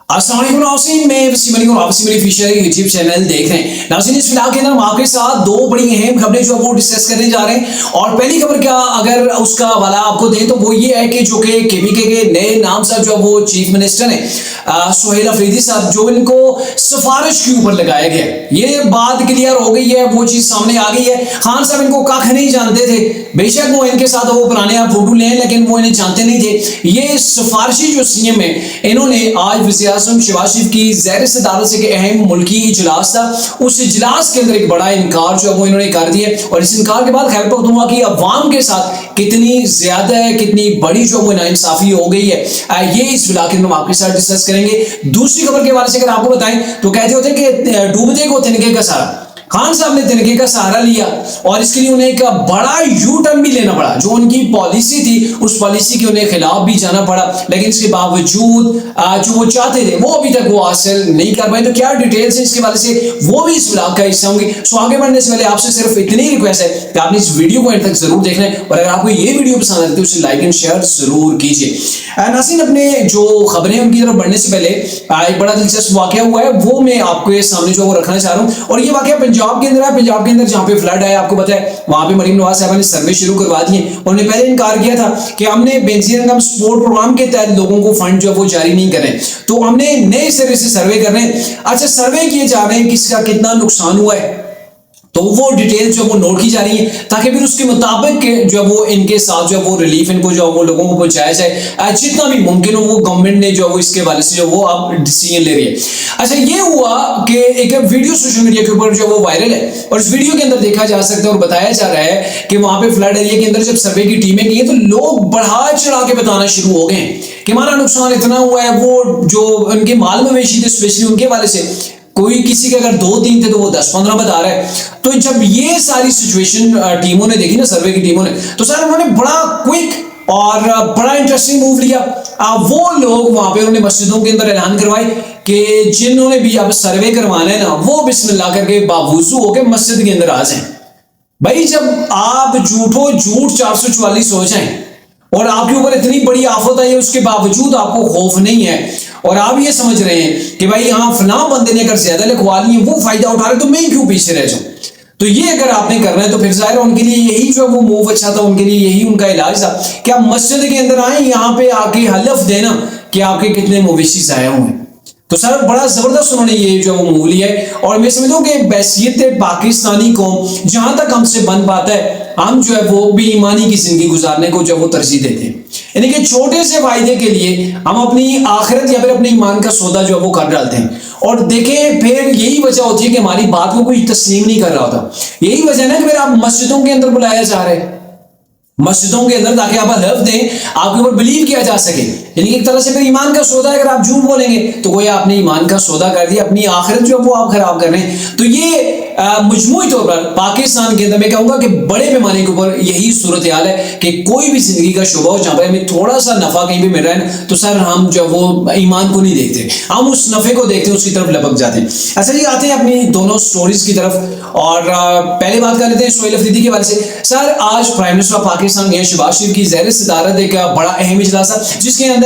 अस्सलाम नाज़रीन, मैं वसीम अली और आप Wasim Ali Fisher YouTube channel देख रहे हैं। नाज़रीन, इस फिलहाल के अंदर हम आपके साथ दो बड़ी अहम खबरें जो वो डिस्कस करने जा रहे हैं। और पहली खबर क्या, अगर उसका हवाला आपको दें तो वो ये है कि जो कि केवीके के नए नाम साहब जो वो चीफ मिनिस्टर हैं सोहेल अफरीदी साहब, जो इनको सिफारिश के ऊपर लगाया गया, ये बात क्लियर हो गई है, वो चीज सामने आ गई है। खान साहब इनको कख नहीं जानते थे, बेशक वो इनके साथ वो पुराने आप फोटो लें, लेकिन वो इन्हें जानते नहीं थे। ये सिफारिशी जो सीएम है, इन्होंने आज वज़ीर आज़म शहबाज शरीफ की ज़ैर सदारत से अहम मुल्की इजलास था, उस इजलास के अंदर एक बड़ा इनकार जो है वो इन्होंने कर दिया। और इस इनकार के बाद खैबर पख्तूनख्वा की अवाम के साथ कितनी ज्यादा है, कितनी बड़ी जो वो नाइंसाफी हो गई है, ये इस इलाके में हम आपके साथ डिस्कस करेंगे। दूसरी खबर के बारे से अगर आपको बताएं तो कहते होते हैं कि डूबते को तिनके का सहारा, खान साहब ने तिनके का सहारा लिया और इसके लिए उन्हें एक बड़ा यू टर्न भी लेना पड़ा। जो उनकी पॉलिसी थी, उस पॉलिसी के उन्हें खिलाफ भी जाना पड़ा, लेकिन इसके बावजूद जो वो चाहते थे वो अभी तक वो हासिल नहीं कर पाए। तो क्या डिटेल्स है इसके बारे से, वो भी इस ब्लॉग का हिस्सा होंगे। सो आगे बढ़ने से पहले आपसे सिर्फ इतनी रिक्वेस्ट है कि आपने इस वीडियो को एंड तक जरूर देखना है, और अगर आपको ये वीडियो पसंद आती है तो उसे लाइक एंड शेयर जरूर कीजिए। नाज़रीन, अपने जो खबरें उनकी तरफ बढ़ने से पहले एक बड़ा दिलचस्प वाकया हुआ है, वो मैं आपके सामने जो वो रखना चाह रहा हूँ। और ये वाकया पंजाब के अंदर है। पंजाब के अंदर जहां पे फ्लड आया, आपको पता है, वहां पे मरीम नवाज साहब ने सर्वे शुरू करवा दिए। उन्होंने पहले इनकार किया था कि हमने बेनजीर इनकम सपोर्ट प्रोग्राम के तहत लोगों को फंड जो वो जारी नहीं करें, तो हमने नए सिरे से सर्वे कर रहे हैं। अच्छा, सर्वे किए जा रहे हैं किसका कितना नुकसान हुआ है, तो वो डिटेल जो वो नोट की जा रही है, ताकि फिर उसके मुताबिक जो वो इनके साथ जो वो रिलीफ इनको जो वो लोगों को पहुंचाया जाए जितना भी मुमकिन हो। वो गवर्नमेंट ने जो वो इसके वाले से जो वो अब डिसीजन ले रही है। अच्छा, ये हुआ कि एक वीडियो सोशल मीडिया के ऊपर जो वो वायरल है, और इस वीडियो के अंदर देखा जा सकता है और बताया जा रहा है कि वहां पे फ्लड एरिया के अंदर जब सर्वे की टीमें गई हैं तो लोग बढ़ा चढ़ा के बताना शुरू हो गए कि हमारा नुकसान इतना हुआ है। वो जो उनके माल मवेशी थे, स्पेशली उनके वाले से, कोई किसी के अगर 2-3 थे तो वो 10-15 बता रहा है। तो जब ये सारी सिचुएशन टीमों ने देखी ना, सर्वे की टीमों ने, तो सर उन्होंने बड़ा क्विक और बड़ा इंटरेस्टिंग मूव लिया। वो लोग वहां पे उन्होंने मस्जिदों के अंदर ऐलान करवाए कि जिन्होंने भी अब सर्वे करवाना है ना, वो बिस्मिल्लाह करके बावुजू होकर मस्जिद के अंदर आ जाए। भाई, जब आप झूठ 444 हो जाए और आपके ऊपर इतनी बड़ी आफत आई है, उसके बावजूद आपको खौफ नहीं है, और आप ये समझ रहे हैं कि भाई हाँ फला बंदे ने अगर ज्यादा लिखवा ली है, वो फायदा उठा रहे, तो मैं क्यों पीछे रह जाऊं। तो ये अगर आपने करना है तो फिर जाहिर उनके लिए यही जो वो मूव अच्छा था, उनके लिए यही उनका इलाज था कि आप मस्जिद के अंदर आए, यहां पे आके हलफ देना कि आपके कितने मवेशी जाया हुए। तो सर बड़ा जबरदस्त उन्होंने ये जो वो मूव लिया है, और मैं समझता हूँ कि बैसियत पाकिस्तानी कौम जहां तक हमसे बन पाता है, हम जो है वो बेईमानी की जिंदगी गुजारने को जो वो तरजीह देते हैं। यानी कि छोटे से फायदे के लिए हम अपनी आखिरत या फिर अपने ईमान का सौदा जो है वो कर डालते हैं। और देखें, फिर यही वजह होती है कि हमारी बात को कोई तस्लीम नहीं कर रहा होता। यही वजह ना कि फिर आप मस्जिदों के अंदर बुलाया जा रहे हैं, मस्जिदों के अंदर, ताकि आप हलफ दें, आपके ऊपर बिलीव किया जा सके। यानी एक तरह से फिर ईमान का सौदा है। अगर आप झूठ बोलेंगे तो कोई आपने ईमान का सौदा कर दिया, अपनी आखिरत जो वो आप खराब कर रहे हैं। तो ये मजमूई तौर पर पाकिस्तान के अंदर मैं कहूंगा कि बड़े पैमाने के ऊपर यही सूरत हाल है कि कोई भी जिंदगी का शोबा हो जहां पर हमें थोड़ा सा नफा कहीं भी मिल रहा है, तो सर हम जो वो ईमान को नहीं देखते, हम उस नफे को देखते हैं, उसकी तरफ लपक जाते हैं। अच्छा जी, आते हैं अपनी दोनों स्टोरीज की तरफ, और पहले बात कर लेते हैं सोहेल अफरीदी के बारे से। सर आज prime minister of Pakistan Shehbaz Sharif की ज़ैर सदारत एक बड़ा अहम इजलास था, जिसके अंदर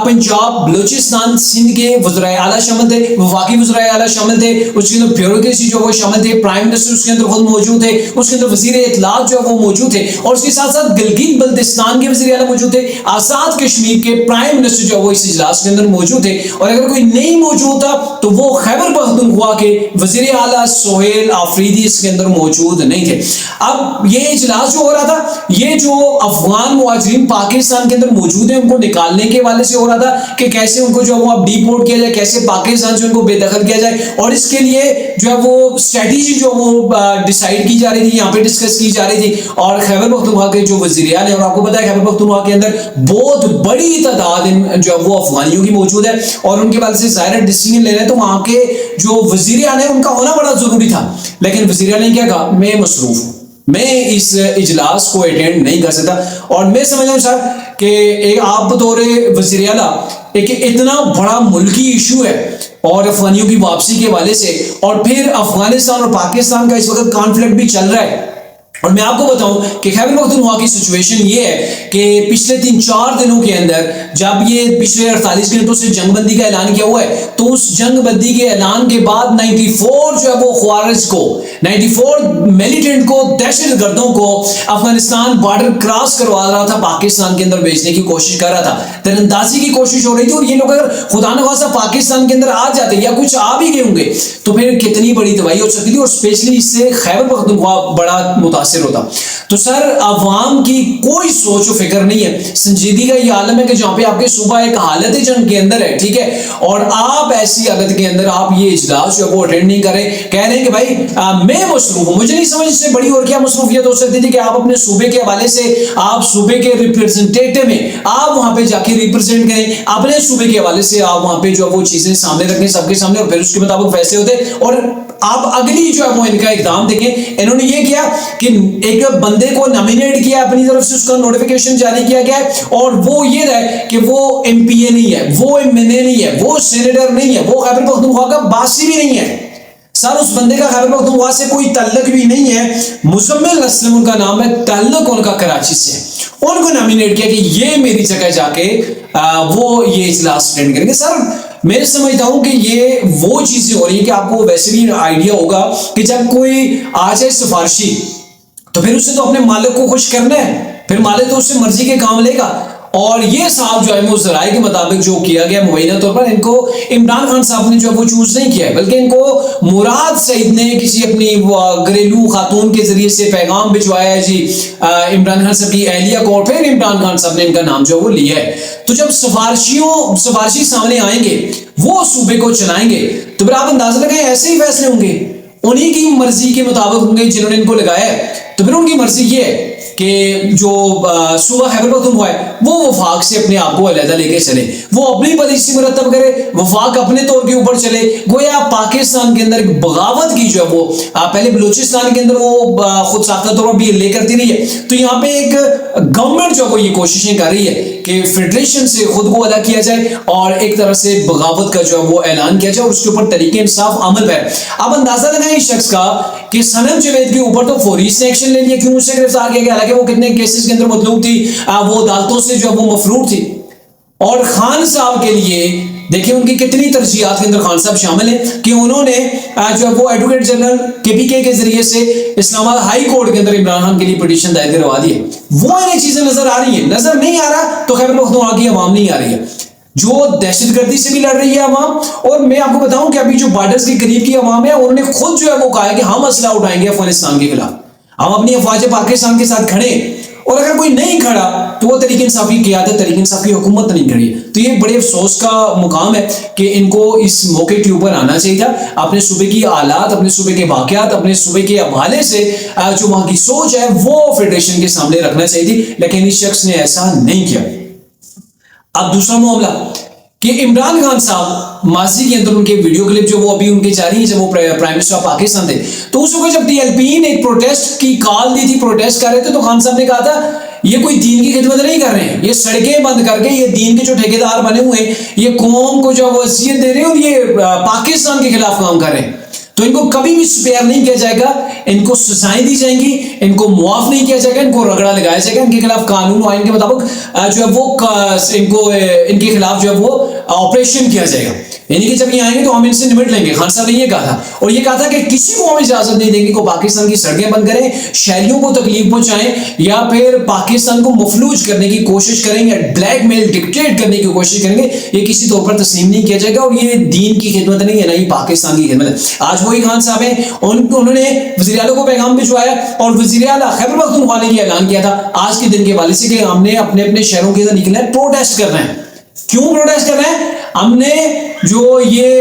पंजाब, बलूचिस्तान, सिंध के वज़राए आला शामिल थे, वफाकी वज़राए आला शामिल थे, उसके अंदर ब्यूरोक्रेसी जो वो शामिल थे, प्राइम मिनिस्टर उसके अंदर खुद मौजूद थे, उसके अंदर वज़ीर इत्तलात जो वो मौजूद थे, और उसके साथ साथ गिलगित बल्तिस्तान के वज़ीर आला मौजूद थे, आज़ाद कश्मीर के प्राइम मिनिस्टर जो वो इस इजलास के अंदर मौजूद थे, और अगर कोई नहीं मौजूद था तो वो खैबर पख्तूनख्वा के वज़ीर आला सोहेल अफरीदी इसके अंदर मौजूद नहीं थे। अब ये इजलास जो हो रहा था, ये जो अफगान मुहाजिरीन पाकिस्तान के अंदर मौजूद है, उनको निकालने के वाले से हो रहा था कि कैसे उनको जो वो अब डिपोर्ट किया जाए, कैसे पाकिस्तान से उनको बेदखल किया जाए, और इसके लिए जो है वो स्ट्रेटेजी जो वो डिसाइड की जा रही थी, यहाँ पे डिस्कस की जा रही थी। और खैबर पख्तूनख्वा के जो वज़ीर आला है, और आपको पता है खैबर पख्तूनख्वा के अंदर बहुत बड़ी तादाद जो वो अफगानियों की मौजूद है, और उनके वाले से ज़ाहिर डिसीजन ले रहे हैं, तो वहां के जो वज़ीर आला है उनका होना बड़ा जरूरी था। लेकिन वज़ीर आला ने क्या कहा, मैं मसरूफ हूं, मैं इस इजलास को अटेंड नहीं कर सकता। और मैं समझ रहा हूं सर कि एक आप बतौर वज़ीर आला एक इतना बड़ा मुल्की इशू है, और अफगानियों की वापसी के हवाले से, और फिर अफगानिस्तान और पाकिस्तान का इस वक्त कॉन्फ्लिक्ट भी चल रहा है, और मैं आपको बताऊं कि खैबर पख्तूनख्वा की सिचुएशन ये है कि पिछले 3-4 दिनों के अंदर जब ये पिछले 48 घंटों से जंगबंदी का ऐलान किया हुआ है, तो उस जंगबंदी के ऐलान के बाद 94 जो है वो ख्वारिज को, 94 मिलिटेंट को, दहशतगर्दों को अफगानिस्तान बॉर्डर क्रॉस करवा रहा था, पाकिस्तान के अंदर भेजने की कोशिश कर रहा था, तीरंदाजी की कोशिश हो रही थी। और ये लोग अगर खुदा न खास्ता पाकिस्तान के अंदर आ जाते या कुछ आ भी गए होंगे तो फिर कितनी बड़ी तबाही हो सकती थी, और स्पेशली इससे खैबर पख्तूनख्वा बड़ा मुतासिर होता। तो सर अवाम की कोई सोच और फिक्र नहीं है। संजीदगी का ये आलम है कि जहां पे आपके सूबा एक हालत जंग के अंदर है, ठीक है, और आप ऐसी हालत के अंदर आप ये इजलास जो है वो अटेंड नहीं करें, कह रहे हैं कि भाई मैं मसरूफ हूं। मुझे नहीं समझ इससे बड़ी और क्या मसरूफियत हो सकती थी कि आप अपने सूबे के हवाले से, आप सूबे के रिप्रेजेंटेटिव में, आप वहां पे जाके रिप्रेजेंट करें अपने सूबे के हवाले से, आप वहां पे जो वो चीजें सामने रखें सबके सामने, और फिर उसके मुताबिक फैसले होते। और आप अगली जो है वो इनका इकदाम देखें, इन्होंने ये किया कि एक बंदे को नॉमिनेट किया अपनी तरफ से, उसका नोटिफिकेशन जारी किया गया है, और वो ये है कि वो एमपीए नहीं है, वो एमएनए नहीं है, वो सेनेटर नहीं है, वो खैबर पख्तूनख्वा का बासी भी नहीं है। सर उस बंदे का खैबर पख्तूनख्वा से कोई ताल्लुक भी नहीं है। मुजम्मिल असलम उनका नाम है, ताल्लुक उनका कराची से। उनको नॉमिनेट किया कि ये मेरी जगह जाके वो ये इजलास अटेंड करेंगे। सर मैं समझता हूं कि ये वो चीजें हो रही है कि आपको वैसे भी आइडिया होगा कि जब कोई आ जाए सिफारशी तो फिर उससे तो अपने मालिक को खुश करना है, फिर मालिक तो उससे मर्जी के काम लेगा। और ये साहब जो है वो ज़राए के मुताबिक जो किया गया मुबैना तौर पर, इनको इमरान खान साहब ने जो है वो चूज नहीं किया है, बल्कि इनको मुराद सईद ने किसी अपनी घरेलू खातून के जरिए से पैगाम भिजवाया है जी इमरान खान साहब की अहलिया को, और फिर इमरान खान साहब ने इनका नाम जो है वो लिया है। तो जब सिफारशी सामने आएंगे, वो सूबे को चलाएंगे, तो फिर आप अंदाजा लगाएं ऐसे ही फैसले होंगे, उन्हीं की मर्जी के मुताबिक होंगे जिन्होंने इनको लगाया है। तो फिर उनकी मर्जी ये है कि जो सूबा खैबर पख्तूनख्वा है वो वफाक से अपने आप को अलहदा लेके चले, वो अपनी पॉलिसी मुरतब करे, वफाक अपने तौर के ऊपर चले। गोया पाकिस्तान के अंदर बगावत की जो है वो पहले बलूचिस्तान के अंदर वो खुद साख्ता तौर पर भी ले करती रही है, तो यहाँ पे एक गवर्नमेंट जो है वो ये कोशिशें कर रही है कि फेडरेशन से खुद को अदा किया जाए और एक तरह से बगावत का जो है वो ऐलान किया जाए और उसके ऊपर तरीके इंसाफ अमल पर। अब अंदाजा लगाएं इस शख्स का कि सनम जवेद के ऊपर तो फौरी से एक्शन ले लिया, क्यों उसे गिरफ्तार किया गया, हालांकि वो कितने केसेस के अंदर मतलूब थी, वो अदालतों से जो वो मफरूर थी। और खान साहब के लिए देखिए उनकी कितनी तरजीहात के अंदर खान साहब शामिल हैं कि उन्होंने जो वो एडवोकेट जनरल केपीके के जरिए से इस्लामाबाद हाई कोर्ट के अंदर इमरान खान के लिए पिटीशन दायर करवा दी है। वो इन्हें चीजें नजर आ रही है, नजर नहीं आ रहा तो खैबर पख्तूनख्वा की आवाम नहीं आ रही है जो दहशतगर्दी से भी लड़ रही है अवाम। और मैं आपको बताऊं कि अभी जो बॉर्डर्स के करीब की अवाम है उन्होंने खुद जो है वो कहा है कि हम असला उठाएंगे अफगानिस्तान के खिलाफ, हम अपनी अफवाज पाकिस्तान के साथ खड़े, और अगर कोई नहीं खड़ा तो वो तरीके इंसाफ की क़यादत, तरीके इंसाफ की हुकूमत नहीं खड़ी है। तो ये बड़े अफसोस का मुकाम है कि इनको इस मौके के ऊपर आना चाहिए था, अपने सूबे की हालात, अपने सूबे के वाक़यात, अपने सूबे के हवाले से जो वहाँ की सोच है वो फेडरेशन के सामने रखना चाहिए थी, लेकिन इस शख्स ने ऐसा नहीं किया। अब दूसरा मामला कि इमरान खान साहब माजी के अंदर उनके वीडियो क्लिप जो वो अभी उनके जारी है, जब वो प्राइम मिनिस्टर ऑफ पाकिस्तान थे, तो उस वक्त जब टीएलपी ने एक प्रोटेस्ट की कॉल दी थी, प्रोटेस्ट कर रहे थे, तो खान साहब ने कहा था ये कोई दीन की खिदमत नहीं कर रहे हैं, ये सड़कें बंद करके ये दीन के जो ठेकेदार बने हुए हैं, ये कौम को जो वसीयत दे रहे हैं और ये पाकिस्तान के खिलाफ काम कर रहे हैं, तो इनको कभी भी स्पेयर नहीं किया जाएगा, इनको सजाएं दी जाएंगी, इनको मुआफ नहीं किया जाएगा, इनको रगड़ा लगाया जाएगा, इनके खिलाफ कानून और आइन के मुताबिक जो है वो इनके खिलाफ जो है वो ऑपरेशन किया जाएगा। यानी कि जब ये आएंगे तो हम इनसे निपट लेंगे। खान साहब ने ये कहा था, और ये कहा था कि किसी को हम इजाजत नहीं देंगे कि पाकिस्तान की सड़कें बंद करें, शहरियों को तकलीफ पहुंचाएं या फिर पाकिस्तान को मफलूज करने की कोशिश करेंगे, ब्लैकमेल डिक्टेट करने की कोशिश करेंगे, ये किसी तौर पर तस्लीम नहीं किया जाएगा। और ये दीन की खिदमत नहीं है, ना ही पाकिस्तान की खिदमत है। आज वही खान साहब है, उन्होंने वज़ीर आला को पैगाम भिजवाया और वज़ीर आला खैबर पख्तूनख्वा ने ऐलान किया था आज के दिन के हवाले से कि हमने अपने अपने शहरों के अंदर निकलना है, प्रोटेस्ट करना है। क्यों प्रोटेस्ट कर रहे हैं? हमने जो ये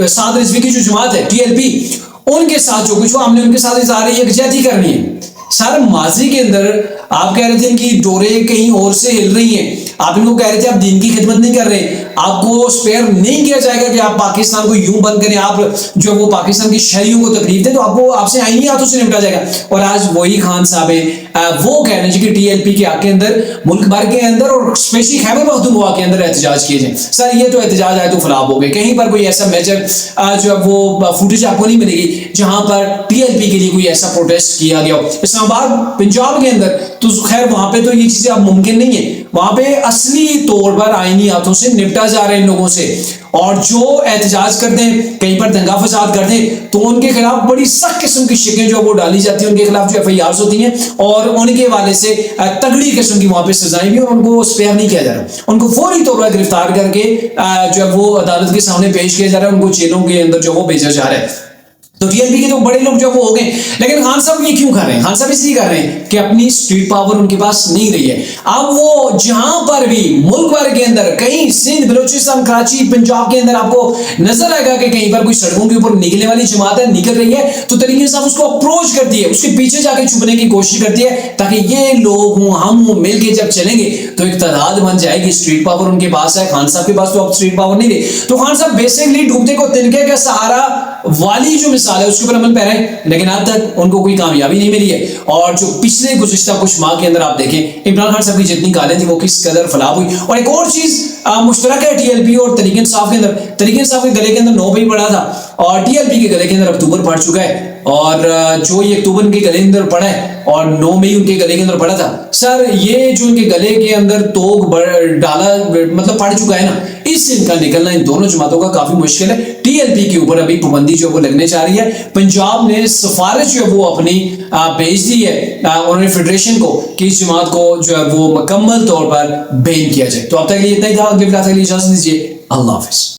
साद रिजवी की जो जमात है टीएलपी, उनके साथ जो कुछ हुआ हमने उनके साथ इज़हार यकजहती करनी है। सर माजी के अंदर आप कह रहे थे कि डोरे कहीं और से हिल रही हैं, आप इनको कह रहे थे आप दीन की खिदमत नहीं कर रहे, आपको स्पेयर नहीं किया जाएगा कि आप पाकिस्तान को यूं बंद करें, आप जो वो पाकिस्तान की शहरियों को तकलीफ दें, तो आपको आपसे आईनी हाथों से निपटा जाएगा। और आज वही खान साहब है वो कह रहे हैं कि टीएलपी के हक के अंदर मुल्क भर के अंदर और स्पेशली खैबर पख्तूनख्वा के अंदर एहतजाज किए जाए। सर ये तो एहतजाज आए तो फ्लॉप हो गए, कहीं पर कोई ऐसा मेजर जो है वो फुटेज आपको नहीं मिलेगी जहां पर टीएलपी के लिए कोई ऐसा प्रोटेस्ट किया गया हो। इस्लामाबाद पंजाब के अंदर तो खैर वहां पे तो ये चीजें अब मुमकिन नहीं है, वहां पे असली तौर पर आईनी हाथों से निपटा जा रहा है इन लोगों से। और जो एहतजाज करते हैं, कहीं पर दंगा फसाद करते हैं, तो उनके खिलाफ बड़ी सख्त किस्म की शिकें जो वो डाली जाती है, उनके खिलाफ जो एफआईआर होती हैं और उनके हवाले से तगड़ी किस्म की वहां पे सजाएं भी, और उनको स्पेयर नहीं किया जा रहा, उनको फौरी तौर पर गिरफ्तार करके जो है वो अदालत के सामने पेश किया जा रहा है, उनको जेलों के अंदर जो वो भेजा जा रहा है। तो टीएलपी के तो बड़े लोग जो वो हो गए, लेकिन खान साहब ये क्यों कर रहे हैं? खान साहब इसलिए कर रहे हैं कि अपनी स्ट्रीट पावर उनके पास नहीं रही है। अब वो जहां पर भी मुल्क भर के अंदर कहीं सिंध, बलूचिस्तान, कराची, पंजाब के अंदर आपको नजर आएगा कि कहीं पर कोई सड़कों के ऊपर निकलने वाली जमात है, निकल रही है, तो तरीके साहब उसको अप्रोच करती है, उसके पीछे जाके छुपने की कोशिश करती है, ताकि ये लोग हों, हम हों, मिलके जब चलेंगे तो एक तादाद बन जाएगी। स्ट्रीट पावर उनके पास है, खान साहब के पास तो अब स्ट्रीट पावर नहीं रही। तो खान साहब बेसिकली डूबते को तिनके का सहारा वाली जो मिसाल है उसके ऊपर अमल पैरा है, लेकिन अब तक उनको कोई कामयाबी नहीं मिली है। और जो पिछले गुज़िश्ता कुछ माह के अंदर आप देखें इमरान खान साहब की जितनी कालें थी वो किस कदर फलाह हुई। और एक और चीज मुश्तरक है टीएलपी और तरीक इंसाफ के अंदर, तरीक इंसाफ के गले के अंदर 9 मई पड़ा था और टीएलपी के गले के अंदर अक्टूबर पड़ चुका है। और जो ये अक्टूबर उनके गले के अंदर पड़ा है और 9 मई उनके गले के अंदर पड़ा था, सर ये जो उनके गले के अंदर तोग डाला मतलब पड़ चुका है ना, इससे इनका निकलना इन दोनों जमातों का काफी मुश्किल है। टीएलपी के ऊपर अभी पाबंदी जो वो लगने जा रही है। पंजाब ने सिफारिश जो वो अपनी भेज दी है उन्होंने फेडरेशन को कि इस जमात को जो है वो मुकम्मल तौर पर बैन किया जाए। तो अब तक के लिए इतना ही था, अगली क्लास के लिए इजाजत दीजिए। अल्लाह हाफिज।